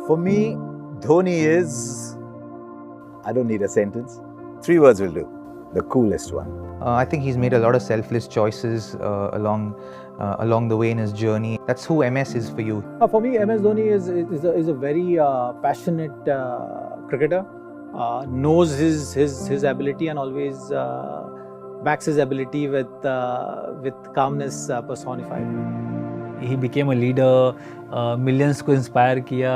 For me, Dhoni is, I don't need a sentence, 3 words will do, the coolest one. I think he's made a lot of selfless choices along the way in his journey. That's who MS is for you. For me, MS Dhoni is a very passionate cricketer. Knows his ability and always backs his ability with calmness personified. He became a leader, millions को inspire किया.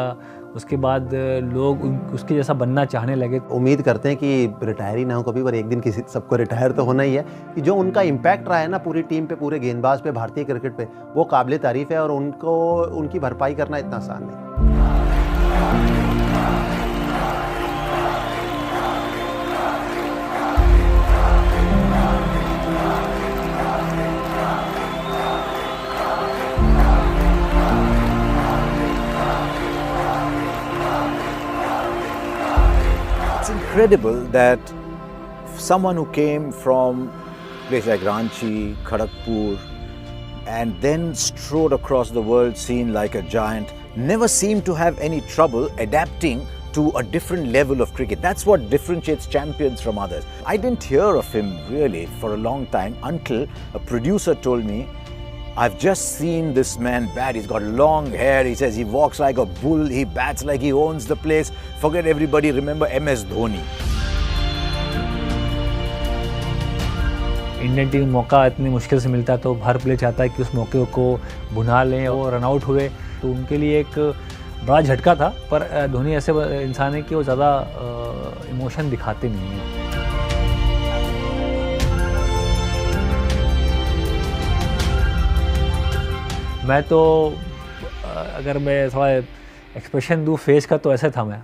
उसके बाद लोग उसके जैसा बनना चाहने लगे. उम्मीद करते हैं कि रिटायर ही ना हो कभी, पर एक दिन किसी सबको रिटायर तो होना ही है. कि जो उनका इम्पैक्ट रहा है ना पूरी टीम पे, पूरे गेंदबाज पे, भारतीय क्रिकेट पे, वो काबिल तारीफ है और उनकी भरपाई करना इतना आसान नहीं. It's incredible that someone who came from places like Ranchi, Kharagpur, and then strode across the world scene like a giant, never seemed to have any trouble adapting to a different level of cricket. That's what differentiates champions from others. I didn't hear of him really for a long time until a producer told me, I've just seen this man bat. He's got long hair. He says he walks like a bull. He bats like he owns the place. Forget everybody. Remember MS Dhoni. Indian team मौका इतनी मुश्किल से मिलता है तो हर player चाहता है कि उस मौके को भुना लें. और रन आउट हुए तो उनके लिए एक बड़ा झटका था. पर धोनी ऐसे इंसान है कि वो ज़्यादा इमोशन दिखाते नहीं हैं. मैं तो अगर मैं थोड़ा एक्सप्रेशन दूँ फेस का तो ऐसा था, मैं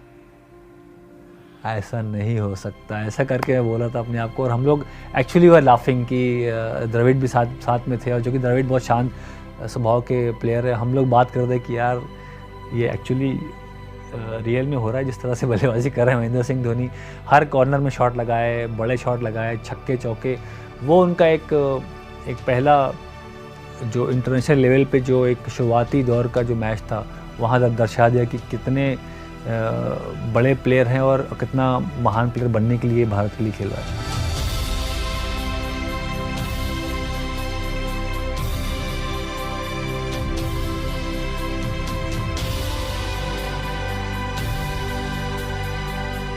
ऐसा नहीं हो सकता, ऐसा करके मैं बोला था अपने आप को. और हम लोग एक्चुअली वर लाफिंग कि द्रविड़ भी साथ में थे, और जो कि द्रविड़ बहुत शांत स्वभाव के प्लेयर है. हम लोग बात कर रहे कि यार ये एक्चुअली रियल में हो रहा है जिस तरह से बल्लेबाजी कर रहे हैं महेंद्र सिंह धोनी. हर कॉर्नर में शॉट लगाए, बड़े शॉट लगाए, छक्के चौके. वो उनका एक पहला जो इंटरनेशनल लेवल पे जो एक शुरुआती दौर का जो मैच था, वहाँ तक दर्शा दिया कि कितने बड़े प्लेयर हैं और कितना महान प्लेयर बनने के लिए भारत के लिए खेल रहा है.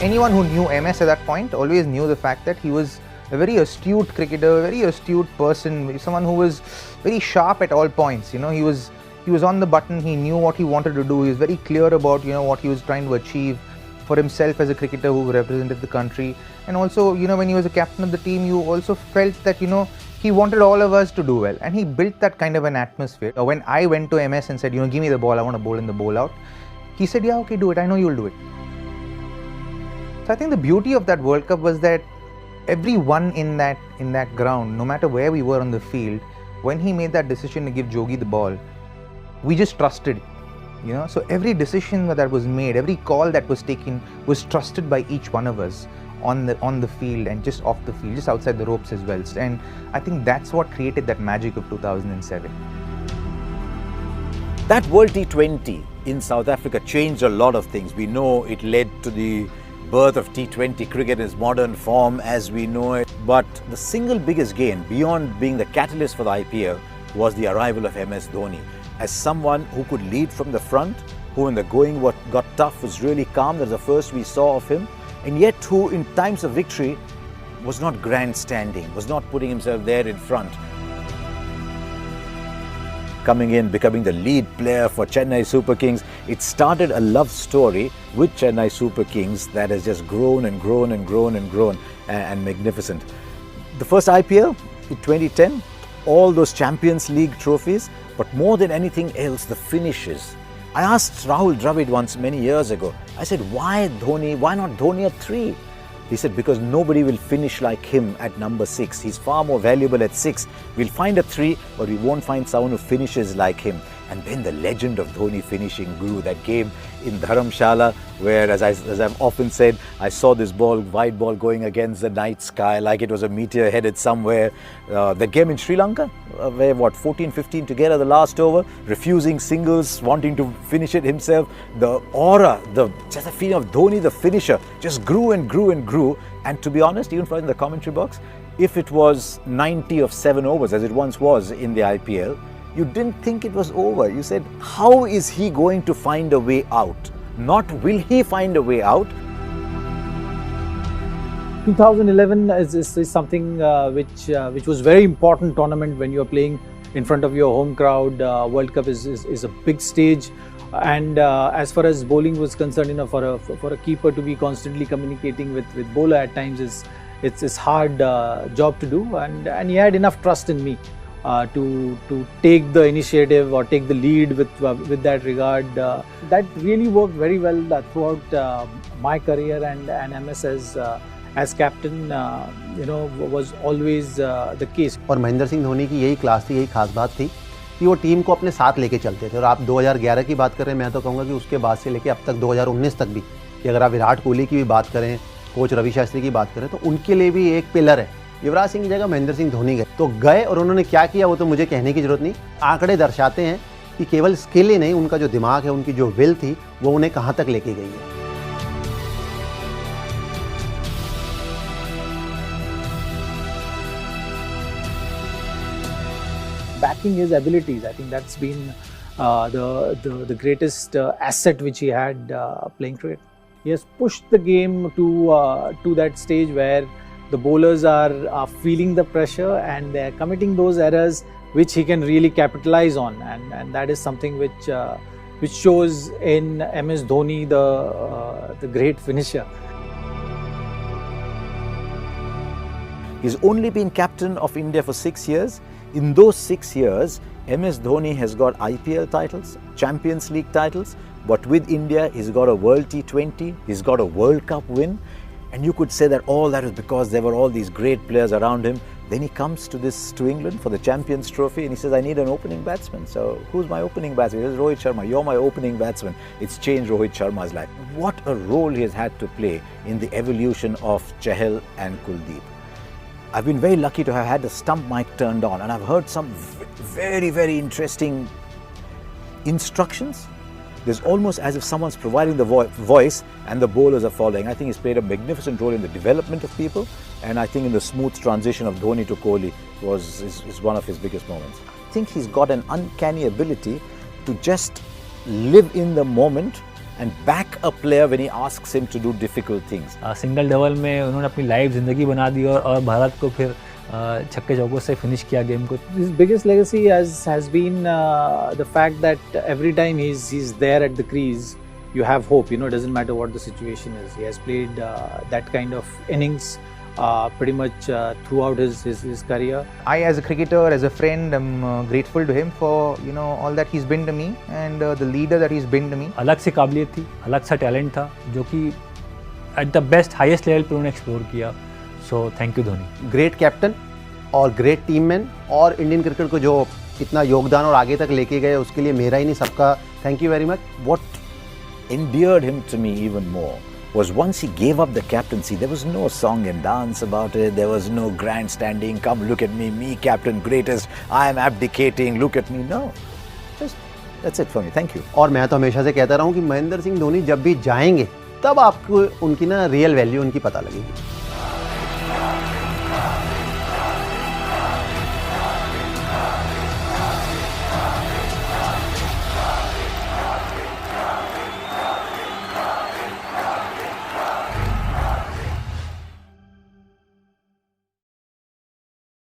Anyone who knew MS at that point always knew the fact that he was a very astute cricketer, a very astute person, someone who was very sharp at all points. You know, he was on the button. He knew what he wanted to do. He was very clear about, you know, what he was trying to achieve for himself as a cricketer who represented the country. And also, you know, when he was a captain of the team, you also felt that, you know, he wanted all of us to do well, and he built that kind of an atmosphere. When I went to MS and said, you know, give me the ball, I want to bowl in the bowl out, he said, yeah, okay, do it. I know you'll do it. So I think the beauty of that World Cup was that everyone in that ground, no matter where we were on the field, when he made that decision to give Jogi the ball, we just trusted, you know. So every decision that was made, every call that was taken was trusted by each one of us on the field and just off the field, just outside the ropes as well. And I think that's what created that magic of 2007. That World T20 in South Africa changed a lot of things. We know it led to the birth of T20 cricket in its modern form as we know it. But the single biggest gain, beyond being the catalyst for the IPL, was the arrival of MS Dhoni. As someone who could lead from the front, who when the going got tough was really calm, that's the first we saw of him, and yet who in times of victory was not grandstanding, was not putting himself there in front. Coming in, becoming the lead player for Chennai Super Kings, it started a love story with Chennai Super Kings that has just grown and grown and grown and grown and magnificent. The first IPL in 2010, all those Champions League trophies, but more than anything else, the finishes. I asked Rahul Dravid once many years ago, I said, why Dhoni, why not Dhoni at 3? He said, because nobody will finish like him at number 6. He's far more valuable at 6. We'll find a 3, but we won't find someone who finishes like him. And then the legend of Dhoni finishing grew. That game in Dharamshala, where, as I've often said, I saw this ball, wide ball, going against the night sky like it was a meteor headed somewhere. The game in Sri Lanka, where 14-15 together the last over, refusing singles, wanting to finish it himself. The aura, just the feeling of Dhoni, the finisher, just grew and grew and grew. And to be honest, even in the commentary box, if it was 90 of 7 overs, as it once was in the IPL, you didn't think it was over. You said, how is he going to find a way out? Not will he find a way out? 2011 is something which was very important tournament when you are playing in front of your home crowd. World Cup is a big stage, and as far as bowling was concerned, for a keeper to be constantly communicating with bowler at times it's hard job to do, and he had enough trust in me to take the initiative or take the lead with that regard. That really worked very well throughout my career, and MS as captain was always the case. और महेंद्र सिंह धोनी की यही class थी, यही खास बात थी कि वो टीम को अपने साथ लेके चलते थे। और आप 2011 की बात करें, मैं तो कहूँगा कि उसके बाद से लेके अब तक 2019 तक भी, कि अगर आप विराट कोहली की भी बात करें, कोच रवि शास्त्री की बात करें, तो उनके लिए भी एक पिलर है। युवराज सिंह की जगह महेंद्र सिंह धोनी गए, तो गए और उन्होंने क्या किया वो तो मुझे कहने की जरूरत नहीं। आंकड़े दर्शाते हैं कि केवल स्किल ही नहीं, उनका जो दिमाग है, उनकी जो विल थी, वो उन्हें कहाँ तक लेके गई है। Backing his abilities, I think that's been the greatest asset which he had playing cricket. He has pushed the game to that stage where the bowlers are feeling the pressure and they are committing those errors which he can really capitalize on, and that is something which shows in MS Dhoni, the great finisher. He's only been captain of India for 6 years. In those 6 years, MS Dhoni has got IPL titles, Champions League titles, but with India, he's got a World T20, he's got a World Cup win, and you could say that all that is because there were all these great players around him. Then he comes to England for the Champions Trophy, and he says, I need an opening batsman. So who's my opening batsman? He says, Rohit Sharma, you're my opening batsman. It's changed Rohit Sharma's life. What a role he has had to play in the evolution of Chahal and Kuldeep. I've been very lucky to have had the stump mic turned on, and I've heard some very, very interesting instructions. There's almost as if someone's providing the voice and the bowlers are following. I think he's played a magnificent role in the development of people, and I think in the smooth transition of Dhoni to Kohli is one of his biggest moments. I think he's got an uncanny ability to just live in the moment and back a player when he asks him to do difficult things. Single double में उन्होंने अपनी life ज़िंदगी बना दी और भारत को फिर छक्के चौकों से फिनिश किया गेम को. His biggest legacy has been the fact that every time he's there at the crease, you have hope. It doesn't matter what the situation is. He has played that kind of innings pretty much throughout his career. I, as a cricketer, as a friend, am grateful to him for all that he's been to me and the leader that he's been to me. अलग सी काबिलियत थी, अलग सा talent था, जो कि at the best highest level पे उन्होंने एक्सप्लोर किया. So thank you Dhoni. Great captain और ग्रेट टीम मैन, और इंडियन क्रिकेट को जो इतना योगदान और आगे तक लेके गए, उसके लिए मेरा ही नहीं सबका thank you very much. What endeared him to me even more was once he gave up the captaincy, there was no song and dance about it, there was no grandstanding, come look at me captain, greatest, I am abdicating, look at me. No, just that's it for me, thank you. और मैं तो हमेशा से कहता रहा हूँ कि महेंद्र सिंह धोनी जब भी जाएंगे, तब आपको उनकी रियल वैल्यू उनकी पता लगेगी.